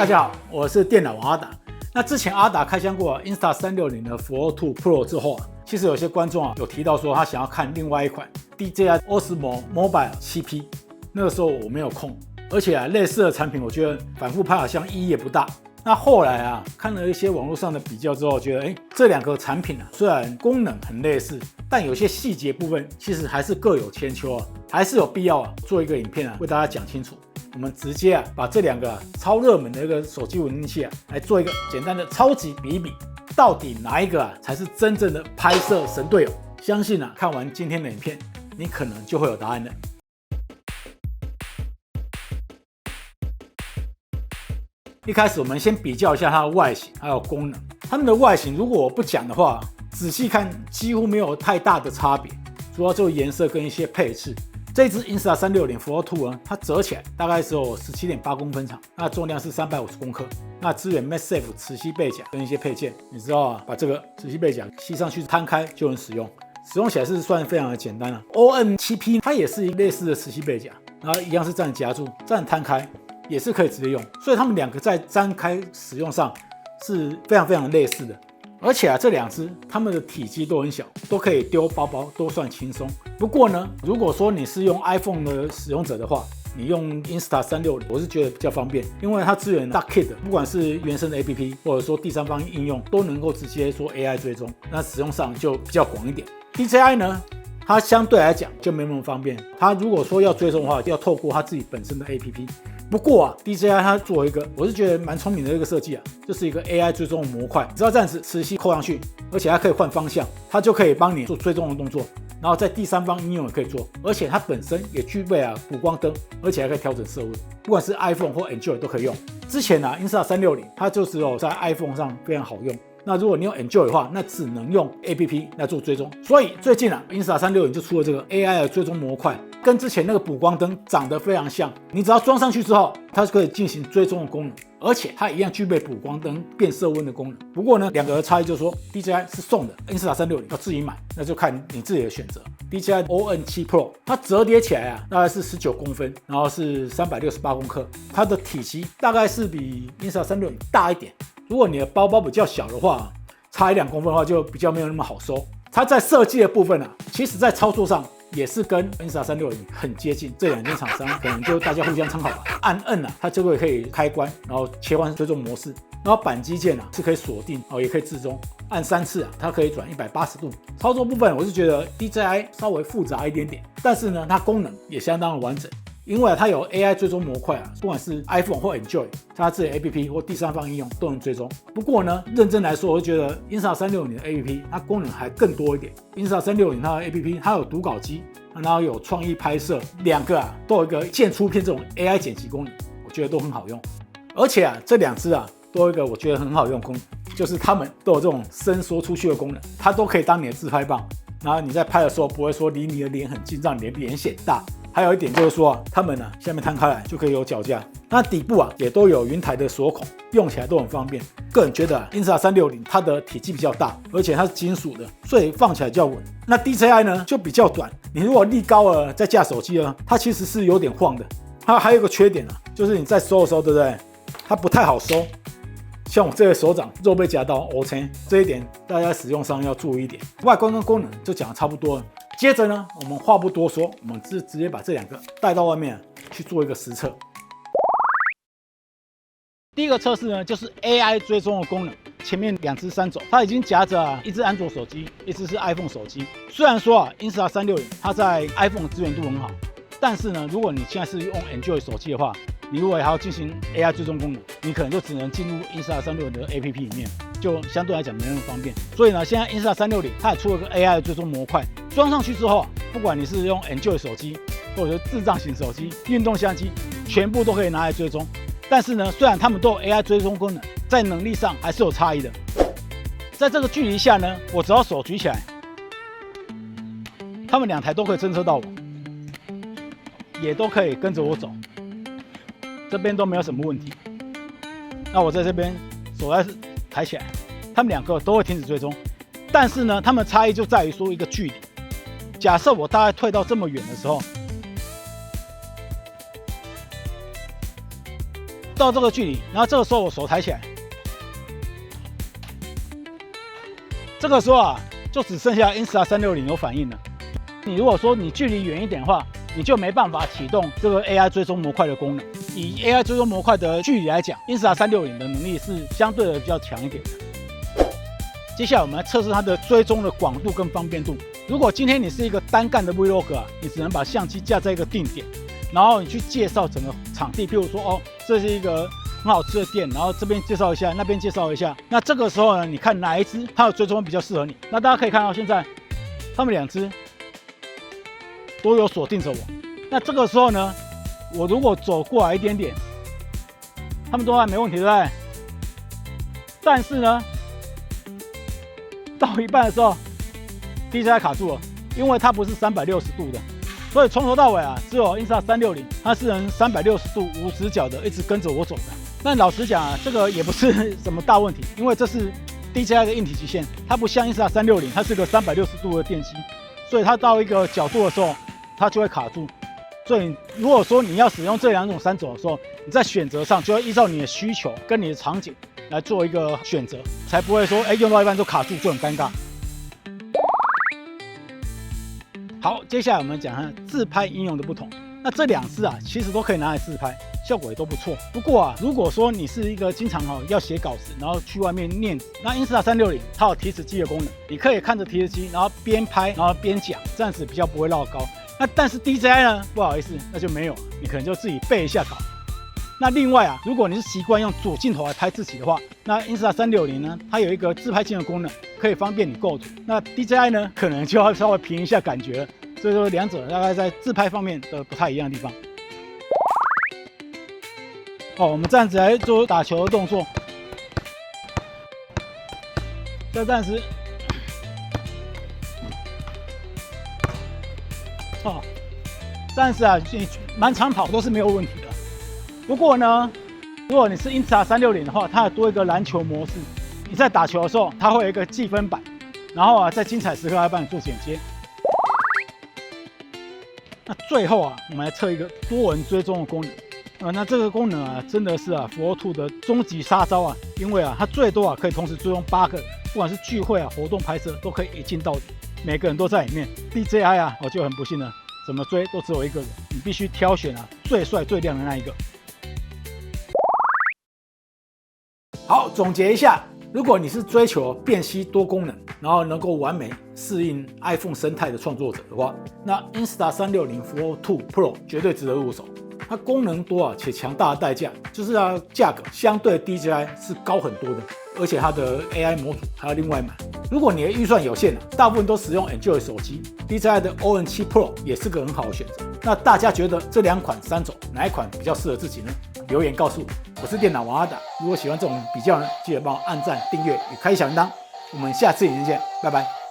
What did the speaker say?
大家好，我是电脑王阿达。那之前阿达开箱过Insta360的 Flow 2 Pro 之后其实有些观众有提到说他想要看另外一款 DJI Osmo Mobile 7P， 那个时候我没有空，而且类似的产品我觉得反复拍好像意义也不大。那后来看了一些网络上的比较之后，觉得这两个产品虽然功能很类似，但有些细节部分其实还是各有千秋还是有必要做一个影片为大家讲清楚。我们直接把这两个超热门的一个手机稳定器来做一个简单的超级比一比，到底哪一个才是真正的拍摄神队友？相信看完今天的影片，你可能就会有答案了。一开始我们先比较一下它的外形还有功能。它们的外形如果我不讲的话，仔细看几乎没有太大的差别，主要就是颜色跟一些配置。这支 Insta360 Flow 2它折起来大概只有 17.8 公分长，那重量是350公克，那支援 MagSafe 磁吸背夹跟一些配件。你知道把这个磁吸背夹吸上去摊开就能使用，使用起来是算非常的简单OM7P 它也是类似的磁吸背夹，然后一样是这样夹住，这样摊开也是可以直接用，所以它们两个在张开使用上是非常非常类似的。而且这两只它们的体积都很小，都可以丢包包，都算轻松。不过呢，如果说你是用 iPhone 的使用者的话，你用 Insta360 我是觉得比较方便，因为它支援 Duck Kit， 不管是原生的 APP 或者说第三方应用，都能够直接做 AI 追踪，那使用上就比较广一点。DJI 呢，它相对来讲就没那么方便，它如果说要追踪的话，要透过它自己本身的 APP。不过DJI 它做一个我是觉得蛮聪明的一个设计就是一个 AI 追踪的模块，只要这样子磁吸扣上去，而且它可以换方向，它就可以帮你做追踪的动作，然后在第三方应用也可以做，而且它本身也具备补光灯，而且还可以调整色温，不管是 iPhone 或 Android 都可以用。之前Insta360 它就只有在 iPhone 上非常好用，那如果你用 Android 的话，那只能用 APP 来做追踪。所以最近Insta360 就出了这个 AI 的追踪模块，跟之前那个补光灯长得非常像。你只要装上去之后，它是可以进行追踪的功能，而且它一样具备补光灯变色温的功能。不过呢，两个的差异就是说 DJI 是送的，Insta360 要自己买，那就看你自己的选择。DJI OM7 Pro 它折叠起来大概是19公分，然后是368公克，它的体积大概是比 Insta360 大一点。如果你的包包比较小的话，差1-2公分的话就比较没有那么好收。它在设计的部分其实在操作上也是跟 Insta360 很接近，这两间厂商可能就大家互相参考吧。按摁它这个可以开关，然后切换追踪模式，然后扳机键是可以锁定也可以自中，按3次它可以转180度。操作部分我是觉得 DJI 稍微复杂一点点，但是呢它功能也相当的完整。因为它有 AI 追踪模块不管是 iPhone 或 Android， 它自己 APP 或第三方应用都能追踪。不过呢，认真来说，我就觉得 Insta360 的 APP 它功能还更多一点。Insta360 它的 APP 它有读稿机，然后有创意拍摄，两个都有一个键出片这种 AI 剪辑功能，我觉得都很好用。而且这两只都有一个我觉得很好用的功能，就是它们都有这种伸缩出去的功能，它都可以当你的自拍棒，然后你在拍的时候不会说离你的脸很近，让你的脸显大。还有一点就是说它们下面摊开来就可以有脚架，那底部也都有云台的锁孔，用起来都很方便。个人觉得Insta360 它的体积比较大，而且它是金属的，所以放起来比较稳。那 DJI 呢就比较短，你如果立高了再架手机它其实是有点晃的。它还有一个缺点就是你在收的时候，对不对？它不太好收，像我这个手掌肉被夹到 OK， 这一点大家使用上要注意一点。外观跟功能就讲得差不多了。接着呢，我们话不多说，我们直接把这两个带到外面去做一个实测。第一个测试呢，就是 AI 追踪的功能。前面2只3轴，它已经夹着一只安卓手机，一只是 iPhone 手机。虽然说Insta360 它在 iPhone 的支援度很好，但是呢，如果你现在是用 Android 手机的话，你如果还要进行 AI 追踪功能，你可能就只能进入 Insta360 的 APP 里面，就相对来讲没那么方便。所以呢，现在 Insta360 它也出了个 AI 的追踪模块，装上去之后不管你是用 Android 手机，或者是智障型手机、运动相机，全部都可以拿来追踪。但是呢，虽然它们都有 AI 追踪功能，在能力上还是有差异的。在这个距离下呢，我只要手举起来，它们2台都可以侦测到我，也都可以跟着我走。这边都没有什么问题。那我在这边手在抬起来，他们2个都会停止追踪。但是呢，它们差异就在于说一个距离。假设我大概退到这么远的时候，到这个距离，然后这个时候我手抬起来，这个时候啊，就只剩下 Insta360 有反应了。你如果说你距离远一点的话，你就没办法启动这个 AI 追踪模块的功能。以 AI 追踪模块的距离来讲 ，Insta360 的能力是相对的比较强一点的。接下来我们来测试它的追踪的广度跟方便度。如果今天你是一个单干的 Vlog 啊，你只能把相机架在一个定点，然后你去介绍整个场地，譬如说哦，这是一个很好吃的店，然后这边介绍一下，那边介绍一下。那这个时候呢，你看哪一支它的追踪比较适合你？那大家可以看到现在他们2只都有锁定着我。那这个时候呢，我如果走过来一点点，他们都还没问题，对不对？但是呢，到一半的时候 ，DJI 卡住了，因为它不是360度的，所以从头到尾啊，只有 Insta360它是能360度无死角的一直跟着我走的。那老实讲啊，这个也不是什么大问题，因为这是 DJI 的硬体极限，它不像 Insta360，它是个360度的电机，所以它到一个角度的时候，它就会卡住。所以如果说你要使用这2种3种的时候，你在选择上就要依照你的需求跟你的场景来做一个选择，才不会说用到一半就卡住，就很尴尬。好，接下来我们讲看自拍应用的不同。那这2支啊，其实都可以拿来自拍，效果也都不错。不过啊，如果说你是一个经常要写稿子，然后去外面念，那 Insta360它有提词机的功能，你可以看着提词机，然后边拍然后边讲，这样子比较不会落高。那但是 DJI 呢，不好意思，那就没有，你可能就自己背一下稿。那另外啊，如果你是习惯用主镜头来拍自己的话，那 Insta360呢，它有一个自拍镜的功能，可以方便你构图。那 DJI 呢，可能就要稍微凭一下感觉了。所以说2者大概在自拍方面的不太一样的地方。好，我们这样子来做打球的动作。暂时，暂时啊，满场跑都是没有问题的。不过呢，如果你是 Insta360的话，它有多一个篮球模式。你在打球的时候，它会有一个计分板，然后啊，在精彩时刻还帮你做剪接。那最后啊，我们来测一个多人追踪的功能。那这个功能啊，真的是啊 Pro2 的终极杀招啊！因为啊，它最多啊可以同时追踪8个，不管是聚会啊、活动拍摄，都可以一镜到底，每个人都在里面。DJI 啊，我就很不幸了，怎么追都只有1个人，你必须挑选啊最帅最亮的那一个。好，总结一下，如果你是追求辨析多功能，然后能够完美适应 iPhone 生态的创作者的话，那 Insta360 Pro2 Pro 绝对值得入手。它功能多啊，且强大的代价，就是它价格相对 DJI 是高很多的，而且它的 AI 模组还要另外买。如果你的预算有限，大部分都使用 Android 手机 ，DJI 的 ON7 Pro 也是个很好的选择。那大家觉得这2款3种哪一款比较适合自己呢？留言告诉我。我是电脑王阿达，如果喜欢这种比较呢，记得帮我按赞、订阅与开小铃铛。我们下次影片见，拜拜。